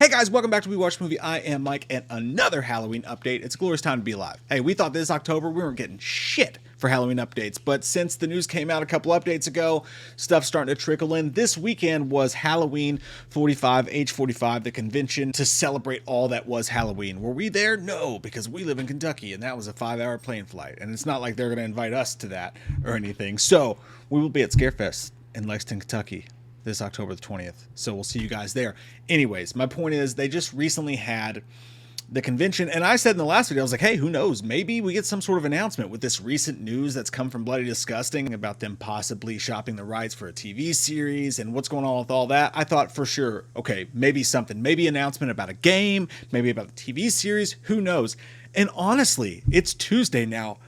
Hey guys, welcome back to We Watch Movie. I am Mike, and another Halloween update. It's a glorious time to be alive. Hey, we thought this October we weren't getting shit for Halloween updates, but since the news came out a couple updates ago, stuff's starting to trickle in. This weekend was Halloween 45, H45, the convention to celebrate all that was Halloween. Were we there? No, because we live in Kentucky, and that was a 5-hour plane flight, and it's not like they're going to invite us to that or anything. So, we will be at Scarefest in Lexington, Kentucky this October the 20th. So we'll see you guys there. Anyways, my point is they just recently had the convention, and I said in the last video, I was like, hey, who knows? Maybe we get some sort of announcement with this recent news that's come from Bloody Disgusting about them possibly shopping the rights for a TV series and what's going on with all that. I thought for sure, okay, maybe something, maybe announcement about a game, maybe about the TV series, who knows? And honestly, it's Tuesday now.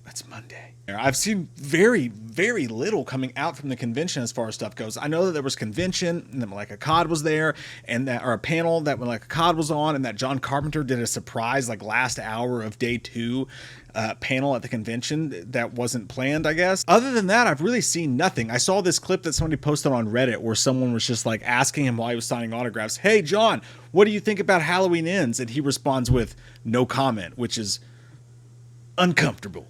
It's Monday. I've seen very, very little coming out from the convention as far as stuff goes. I know that there was convention and that Malika Cod was there, and that, or a panel that Malika Cod was on, and that John Carpenter did a surprise like last hour of day 2 panel at the convention that wasn't planned, I guess. Other than that, I've really seen nothing. I saw this clip that somebody posted on Reddit where someone was just like asking him while he was signing autographs, hey John, what do you think about Halloween Ends? And he responds with no comment, which is uncomfortable.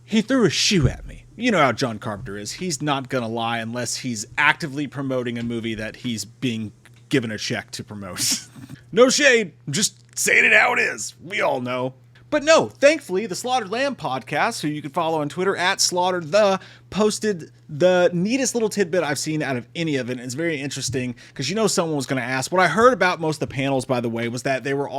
He threw a shoe at me. You know how John Carpenter is. He's not going to lie unless he's actively promoting a movie that he's being given a check to promote. No shade. I'm just saying it how it is. We all know. But no, thankfully, the Slaughtered Lamb podcast, who you can follow on Twitter at /SlaughteredThe, posted the neatest little tidbit I've seen out of any of it. And it's very interesting because you know someone was going to ask. What I heard about most of the panels, by the way, was that they were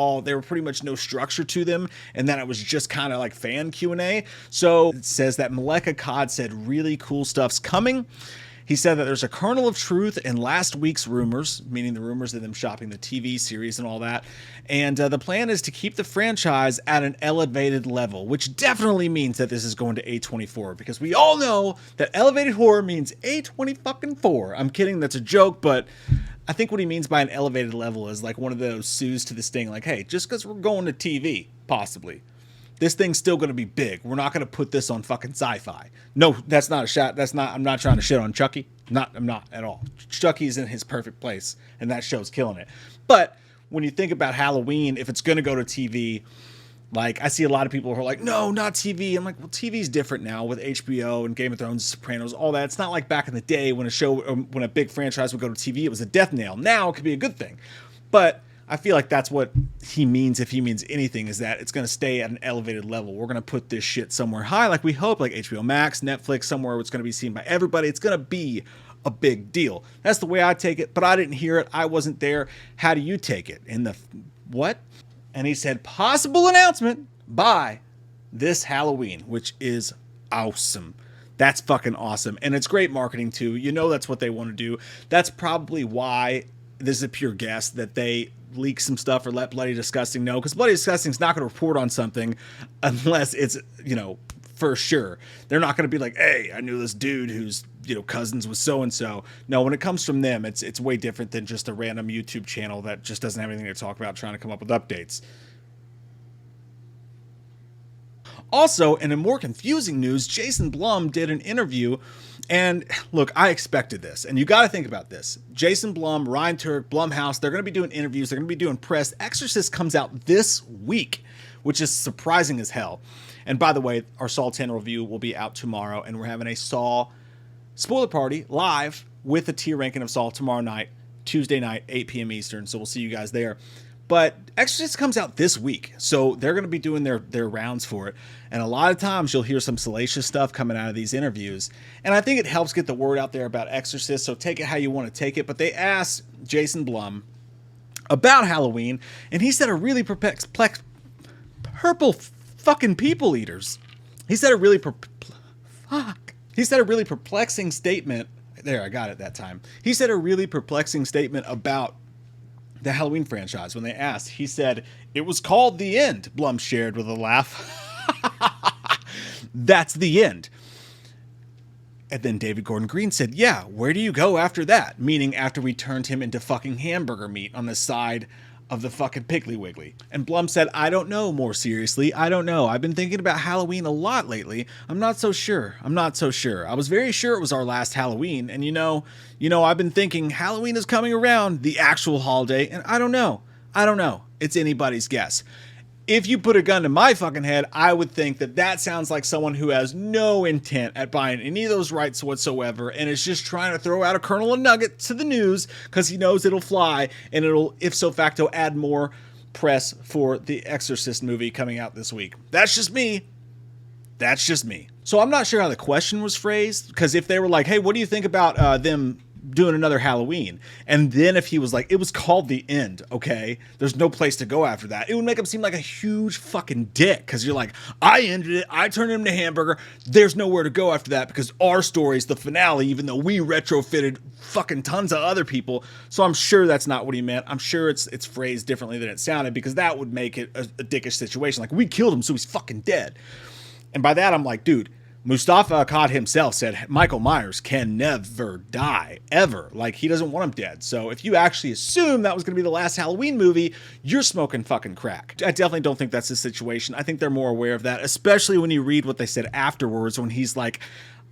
pretty much no structure to them, and that it was just kind of like fan Q&A. So it says that Malika Cod said really cool stuff's coming. He said that there's a kernel of truth in last week's rumors, meaning the rumors of them shopping the TV series and all that. And the plan is to keep the franchise at an elevated level, which definitely means that this is going to A24, because we all know that elevated horror means A24. I'm kidding, that's a joke, but I think what he means by an elevated level is like one of those Sues to the Sting, like, hey, just because we're going to TV, possibly, this thing's still going to be big. We're not going to put this on fucking Sci-Fi. No, that's not a shot. I'm not trying to shit on Chucky. I'm not at all. Chucky's in his perfect place, and that show's killing it. But when you think about Halloween, if it's going to go to TV, like I see a lot of people who are like, no, not TV. I'm like, well, TV's different now with HBO and Game of Thrones, Sopranos, all that. It's not like back in the day when when a big franchise would go to TV, it was a death nail. Now it could be a good thing. But I feel like that's what he means, if he means anything, is that it's going to stay at an elevated level. We're going to put this shit somewhere high, like we hope, like HBO Max, Netflix, somewhere where it's going to be seen by everybody. It's going to be a big deal. That's the way I take it, but I didn't hear it. I wasn't there. How do you take it? In the what? And he said, possible announcement by this Halloween, which is awesome. That's fucking awesome. And it's great marketing too. You know that's what they want to do. That's probably why, this is a pure guess, that they leak some stuff or let Bloody Disgusting know, because Bloody Disgusting's not going to report on something unless it's, you know, for sure. They're not going to be like, hey, I knew this dude who's, you know, cousins with so-and-so. No, when it comes from them, it's way different than just a random YouTube channel that just doesn't have anything to talk about trying to come up with updates. Also, in a more confusing news, Jason Blum did an interview, and look, I expected this, and you got to think about this. Jason Blum, Ryan Turk, Blumhouse, they're going to be doing interviews, they're going to be doing press. Exorcist comes out this week, which is surprising as hell. And by the way, our Saw 10 review will be out tomorrow, and we're having a Saw spoiler party live with a tier ranking of Saw tomorrow night, Tuesday night, 8 p.m. Eastern, so we'll see you guys there. But Exorcist comes out this week, so they're going to be doing their rounds for it. And a lot of times you'll hear some salacious stuff coming out of these interviews. And I think it helps get the word out there about Exorcist, so take it how you want to take it. But they asked Jason Blum about Halloween, and he said a really purple fucking people eaters. He said a really perplexing statement. There, I got it that time. He said a really perplexing statement about the Halloween franchise. When they asked, he said, it was called The End, Blum shared with a laugh. That's the end. And then David Gordon Green said, yeah, where do you go after that? Meaning after we turned him into fucking hamburger meat on the side of the fucking Piggly Wiggly. And Blum said, I don't know, more seriously, I don't know. I've been thinking about Halloween a lot lately. I'm not so sure. I was very sure it was our last Halloween. And you know, I've been thinking Halloween is coming around, the actual holiday, and I don't know. It's anybody's guess. If you put a gun to my fucking head, I would think that sounds like someone who has no intent at buying any of those rights whatsoever and is just trying to throw out a kernel of nuggets to the news because he knows it'll fly and it'll, if so facto, add more press for the Exorcist movie coming out this week. That's just me. So I'm not sure how the question was phrased, because if they were like, hey, what do you think about them doing another Halloween? And then if he was like, it was called The End, okay? There's no place to go after that. It would make him seem like a huge fucking dick, because you're like, I ended it, I turned him to hamburger, there's nowhere to go after that because our story's the finale, even though we retrofitted fucking tons of other people. So I'm sure that's not what he meant. I'm sure it's phrased differently than it sounded, because that would make it a dickish situation. Like, we killed him, so he's fucking dead. And by that, I'm like, dude, Mustafa Akkad himself said Michael Myers can never die, ever. Like, he doesn't want him dead. So if you actually assume that was going to be the last Halloween movie, you're smoking fucking crack. I definitely don't think that's the situation. I think they're more aware of that, especially when you read what they said afterwards, when he's like,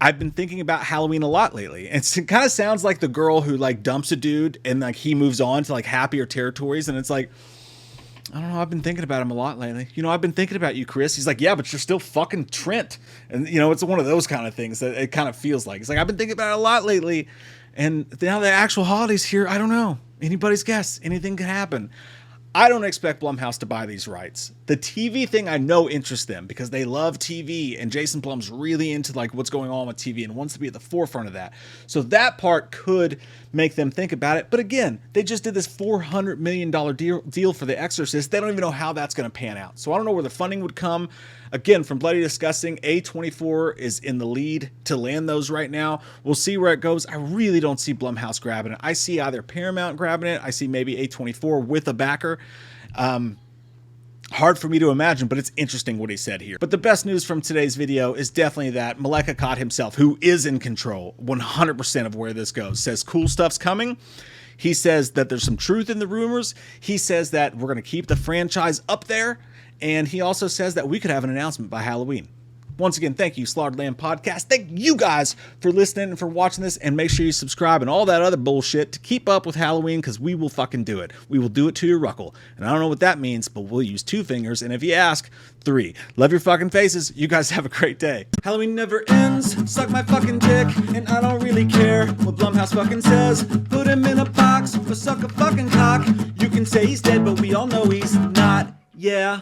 I've been thinking about Halloween a lot lately. And it kind of sounds like the girl who like dumps a dude and like he moves on to like happier territories. And it's like, I don't know, I've been thinking about him a lot lately. I've been thinking about you, Chris. He's like, yeah, but you're still fucking Trent. And, it's one of those kind of things that it kind of feels like. It's like, I've been thinking about it a lot lately. And now the actual holiday's here, I don't know. Anybody's guess. Anything could happen. I don't expect Blumhouse to buy these rights. The TV thing I know interests them because they love TV, and Jason Blum's really into like what's going on with TV and wants to be at the forefront of that. So that part could make them think about it. But again, they just did this $400 million deal for The Exorcist. They don't even know how that's going to pan out. So I don't know where the funding would come. Again, from Bloody Disgusting, A24 is in the lead to land those right now. We'll see where it goes. I really don't see Blumhouse grabbing it. I see either Paramount grabbing it. I see maybe A24 with a backer. Hard for me to imagine, but it's interesting what he said here. But the best news from today's video is definitely that Malek Akkad himself, who is in control 100% of where this goes, says cool stuff's coming. He says that there's some truth in the rumors. He says that we're going to keep the franchise up there. And he also says that we could have an announcement by Halloween. Once again, thank you, Slaughtered Lamb Podcast. Thank you guys for listening and for watching this. And make sure you subscribe and all that other bullshit to keep up with Halloween, because we will fucking do it. We will do it to your ruckle. And I don't know what that means, but we'll use 2 fingers. And if you ask, 3. Love your fucking faces. You guys have a great day. Halloween never ends. Suck my fucking dick. And I don't really care what Blumhouse fucking says. Put him in a box or suck a fucking cock. You can say he's dead, but we all know he's not. Yeah.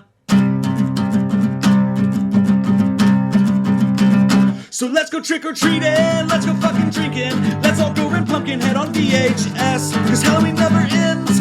So let's go trick-or-treating, let's go fucking drinking, let's all go rent Pumpkinhead on VHS, cause Halloween never ends.